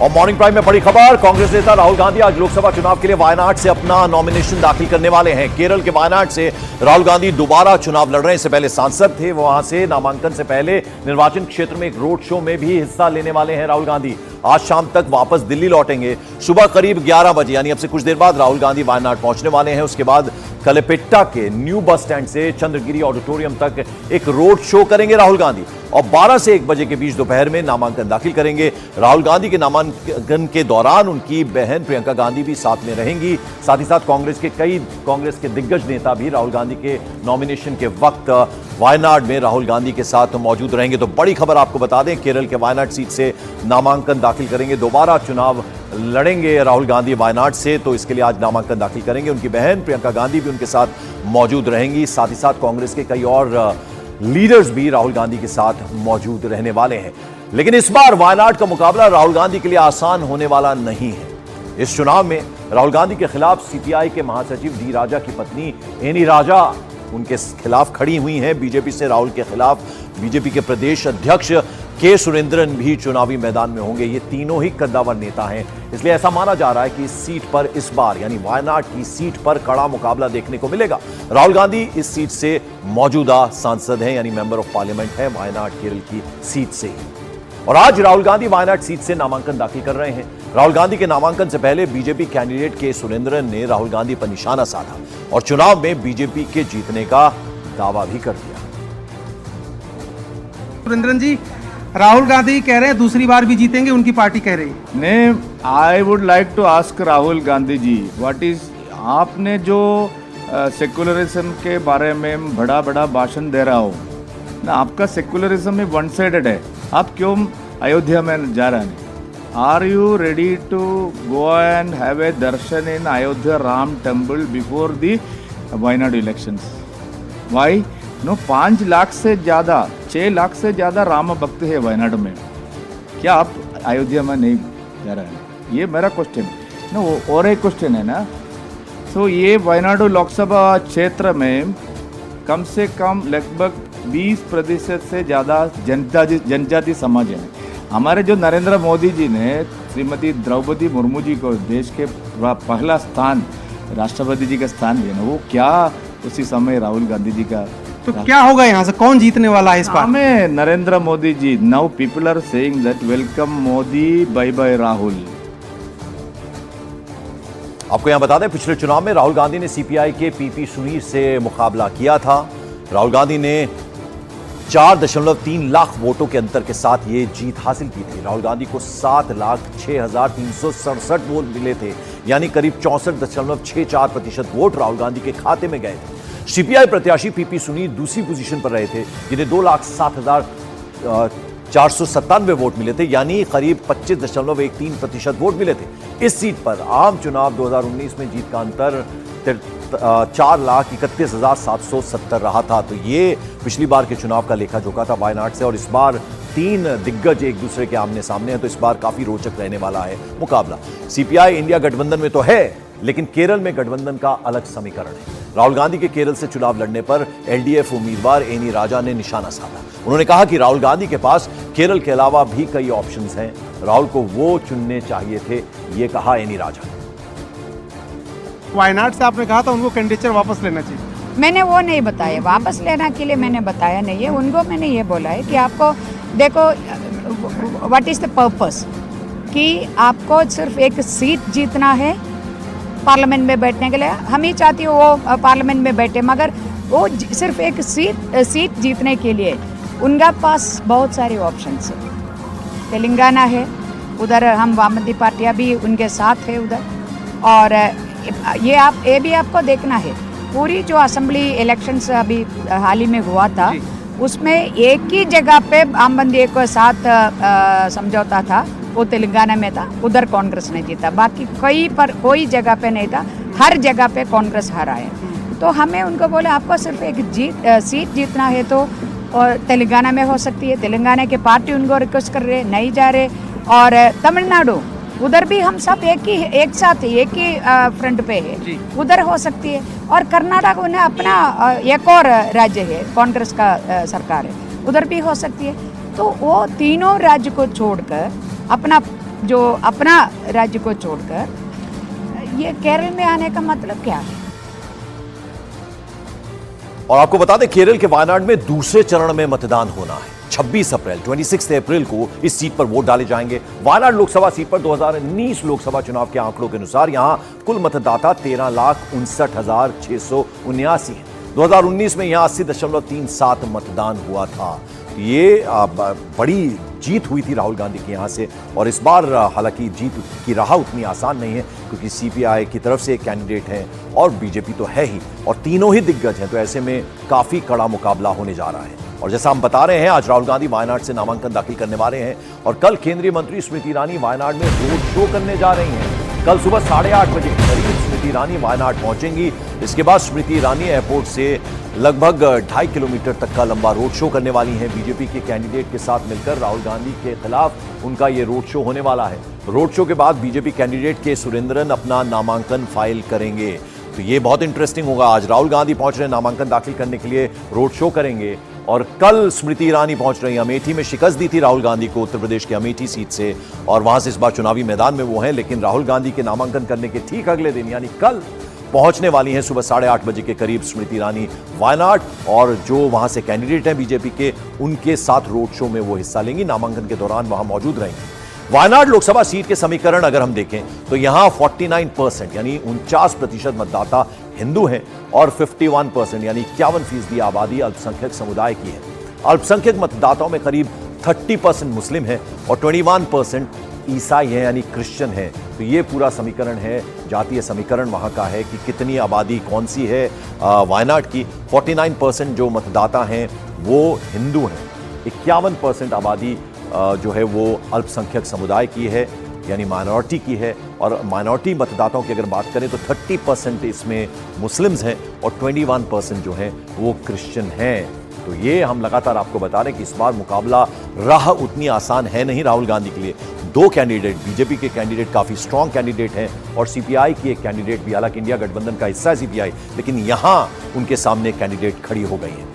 और morning prime में बड़ी खबर, कांग्रेस नेता राहुल गांधी आज लोकसभा चुनाव के लिए वायनाड से अपना नॉमिनेशन दाखिल करने वाले हैं। केरल के वायनाड से राहुल गांधी दोबारा चुनाव लड़ रहे हैं। इससे पहले सांसद थे, वहां से नामांकन से पहले निर्वाचन क्षेत्र में एक रोड शो में भी हिस्सा लेने वाले हैं राहुल गांधी। आज शाम तक वापस दिल्ली लौटेंगे। सुबह करीब 11 बजे यानी अब से कुछ देर बाद राहुल गांधी वायनाड पहुंचने वाले हैं। उसके बाद कलेपेट्टा के न्यू बस स्टैंड से चंद्रगिरी ऑडिटोरियम तक एक रोड शो करेंगे राहुल गांधी और 12 से 1 बजे के बीच दोपहर में नामांकन दाखिल करेंगे। राहुल गांधी के नामांकन के दौरान उनकी बहन प्रियंका गांधी भी साथ में रहेंगी। साथ ही साथ कांग्रेस के दिग्गज नेता भी राहुल गांधी के नॉमिनेशन के वक्त वायनाड में राहुल गांधी के साथ मौजूद रहेंगे। तो बड़ी खबर आपको बता दें, केरल के वायनाड सीट से नामांकन दाखिल करेंगे। दोबारा चुनाव लड़ेंगे राहुल गांधी वायनाड से, तो इसके लिए आज नामांकन दाखिल करेंगे। उनकी बहन प्रियंका गांधी भी उनके साथ मौजूद रहेंगी। साथ ही साथ कांग्रेस के कई और लीडर्स भी राहुल गांधी के साथ मौजूद रहने वाले हैं। लेकिन इस बार वायनाड का मुकाबला राहुल गांधी के लिए आसान होने वाला नहीं है। इस चुनाव में राहुल गांधी के खिलाफ सीपीआई के महासचिव डी राजा की पत्नी एनी राजा उनके खिलाफ खड़ी हुई हैं। बीजेपी से राहुल के खिलाफ बीजेपी के प्रदेश अध्यक्ष के सुरेंद्रन भी चुनावी मैदान में होंगे। ये तीनों ही कद्दावर नेता हैं, इसलिए ऐसा माना जा रहा है कि इस सीट पर इस बार यानी वायनाड की सीट पर कड़ा मुकाबला देखने को मिलेगा। राहुल गांधी इस सीट से मौजूदा सांसद हैं यानी मेंबर ऑफ पार्लियामेंट है वायनाड केरल की सीट से ही। और आज राहुल गांधी वायनाड सीट से नामांकन दाखिल कर रहे हैं। राहुल गांधी के नामांकन से पहले बीजेपी कैंडिडेट के सुरेंद्रन ने राहुल गांधी पर निशाना साधा और चुनाव में बीजेपी के जीतने का दावा भी कर दिया। सुरेंद्रन जी, राहुल गांधी कह रहे हैं दूसरी बार भी जीतेंगे, उनकी पार्टी कह रही है। नहीं, I would like to ask Rahul Gandhi ji, what is आपने जो सेकुलरिज्म के बारे में बड़ा बड़ा भाषण दे रहा हो ना, आपका सेकुलरिज्म में वन साइडेड है। आप क्यों अयोध्या में जा रहे हैं? Are you ready to go and have a darshan in Ayodhya Ram temple before the Wayanad elections? Why no 5 lakh से ज़्यादा 6 लाख से ज़्यादा राम भक्त है वायनाड में। क्या आप अयोध्या में नहीं जा रहे हैं? ये मेरा क्वेश्चन है ना। और एक क्वेश्चन है ना, तो ये वायनाड लोकसभा क्षेत्र में कम से कम लगभग 20% से ज़्यादा जनजाति समाज है। हमारे जो नरेंद्र मोदी जी ने श्रीमती द्रौपदी मुर्मू जी को देश के पहला स्थान राष्ट्रपति जी का स्थान दिया ना, वो क्या उसी समय राहुल गांधी जी का। तो क्या होगा यहाँ से, कौन जीतने वाला है इस बार? हमें Narendra Modi ji. Now people are saying that welcome Modi, bye bye Rahul. आपको यहां बता दें, पिछले चुनाव में राहुल गांधी ने सीपीआई के पीपी सुनीर से मुकाबला किया था। राहुल गांधी ने 4.3 लाख वोटों के अंतर के साथ ये जीत हासिल की थी। राहुल गांधी को 7,06,367 वोट मिले थे, यानी करीब 64.64% वोट राहुल गांधी के खाते में गए थे। सीपीआई प्रत्याशी पीपी सुनीर दूसरी पोजीशन पर रहे थे, जिन्हें 2,07,497 वोट मिले थे, यानी करीब 25.13% वोट मिले थे। इस सीट पर आम चुनाव 2019 में जीत का अंतर 4,31,770 रहा था। तो ये पिछली बार के चुनाव का लेखा जोखा था वायनाड से, और इस बार 3 दिग्गज एक दूसरे के आमने सामने हैं, तो इस बार काफी रोचक रहने वाला है मुकाबला। सीपीआई इंडिया गठबंधन में तो है, लेकिन केरल में गठबंधन का अलग समीकरण है। राहुल गांधी के केरल से चुनाव लड़ने पर एलडीएफ उम्मीदवार एनी राजा ने निशाना साधा। उन्होंने कहा कि राहुल गांधी के पास केरल के अलावा भी कई ऑप्शंस हैं, राहुल को वो चुनने चाहिए थे, ये कहा एनी राजा ने। वायनाड से आपने कहा था उनको कैंडिडेचर वापस लेना चाहिए। मैंने वो नहीं बताया, वापस लेना के लिए मैंने बताया नहीं है उनको। मैंने ये बोला है कि आपको देखो व्हाट इज द पर्पस, कि आपको सिर्फ एक सीट जीतना है पार्लियामेंट में बैठने के लिए। हम ही चाहती हूँ वो पार्लियामेंट में बैठे, मगर वो सिर्फ एक सीट जीतने के लिए उनका पास बहुत सारे ऑप्शंस है। तेलंगाना है, उधर हम वामपंथी पार्टियाँ भी उनके साथ है उधर। और ये भी आपको देखना है, पूरी जो असेंबली इलेक्शंस अभी हाल ही में हुआ था, उसमें एक ही जगह पे वामपंथी के साथ समझौता था, वो तेलंगाना में था, उधर कांग्रेस ने जीता। बाकी कोई जगह पे नहीं था, हर जगह पे कांग्रेस हारा है। तो हमें उनको बोले आपको सिर्फ एक सीट जीतना है, तो और तेलंगाना में हो सकती है। तेलंगाना के पार्टी उनको रिक्वेस्ट कर रहे, नहीं जा रहे। और तमिलनाडु, उधर भी हम सब एक साथ एक ही फ्रंट पे है, उधर हो सकती है। और कर्नाटक उन्हें अपना एक और राज्य है, कांग्रेस का सरकार है, उधर भी हो सकती है। तो वो तीनों राज्य को छोड़कर अपना जो अपना राज्य को छोड़कर, ये केरल में आने का मतलब क्या है? और आपको बता दें, केरल के वायनाड में दूसरे चरण में मतदान होना है 26 अप्रैल 26 अप्रैल को इस सीट पर वोट डाले जाएंगे। वायनाड लोकसभा सीट पर 2019 लोकसभा चुनाव के आंकड़ों के अनुसार यहां कुल मतदाता 13,59,679 है। 2019 में यहां 80.37 मतदान हुआ था। ये बड़ी जीत हुई थी राहुल गांधी की यहां से, और इस बार हालांकि जीत की राह उतनी आसान नहीं है, क्योंकि सीपीआई की तरफ से एक कैंडिडेट हैं और बीजेपी तो है ही, और तीनों ही दिग्गज हैं, तो ऐसे में काफी कड़ा मुकाबला होने जा रहा है। और जैसा हम बता रहे हैं, आज राहुल गांधी वायनाड से नामांकन दाखिल करने वाले हैं, और कल केंद्रीय मंत्री स्मृति ईरानी वायनाड में रोड शो करने जा रही हैं। कल सुबह 8:30 बजे के करीब स्मृति ईरानी वायनाड पहुंचेंगी। इसके बाद स्मृति ईरानी एयरपोर्ट से लगभग 2.5 किलोमीटर तक का लंबा रोड शो करने वाली हैं। बीजेपी के कैंडिडेट के साथ मिलकर राहुल गांधी के खिलाफ उनका ये रोड शो होने वाला है। रोड शो के बाद बीजेपी कैंडिडेट के सुरेंद्रन अपना नामांकन फाइल करेंगे। तो ये बहुत इंटरेस्टिंग होगा। आज राहुल गांधी पहुंच रहे नामांकन दाखिल करने के लिए, रोड शो करेंगे, और कल स्मृति ईरानी पहुंच रही हैं। अमेठी में शिकस्त दी थी राहुल गांधी को उत्तर प्रदेश की अमेठी सीट से, और वहां से इस बार चुनावी मैदान में वो हैं, लेकिन राहुल गांधी के नामांकन करने के ठीक अगले दिन यानी कल पहुंचने वाली हैं सुबह 8:30 बजे के करीब स्मृति ईरानी वायनाड, और जो वहां से कैंडिडेट हैं बीजेपी के, उनके साथ रोड शो में वो हिस्सा लेंगी। नामांकन के दौरान वहां मौजूद रहेंगी। वायनाड लोकसभा सीट के समीकरण अगर हम देखें तो यहां 49% यानी 49% मतदाता हिंदू हैं, और 51% यानी 51% आबादी अल्पसंख्यक समुदाय की है। अल्पसंख्यक मतदाताओं में करीब 30% मुस्लिम है और 21% ईसाई हैं यानी क्रिश्चियन हैं। तो ये पूरा समीकरण है, जातीय समीकरण वहां का है कि कितनी आबादी कौन सी है वायनाड की। 49% जो मतदाता हैं वो हिंदू हैं, 51% आबादी जो है वो अल्पसंख्यक समुदाय की है यानी माइनॉरिटी की है, और माइनॉरिटी मतदाताओं की अगर बात करें तो 30% इसमें मुस्लिम्स हैं और 21% जो हैं वो क्रिश्चियन हैं। तो ये हम लगातार आपको बता रहे हैं कि इस बार मुकाबला राह उतनी आसान है नहीं राहुल गांधी के लिए। दो कैंडिडेट, बीजेपी के कैंडिडेट काफी स्ट्रांग कैंडिडेट हैं, और सीपीआई की एक कैंडिडेट भी, हालांकि इंडिया गठबंधन का हिस्सा है सीपीआई, लेकिन यहां उनके सामने कैंडिडेट खड़ी हो गई है।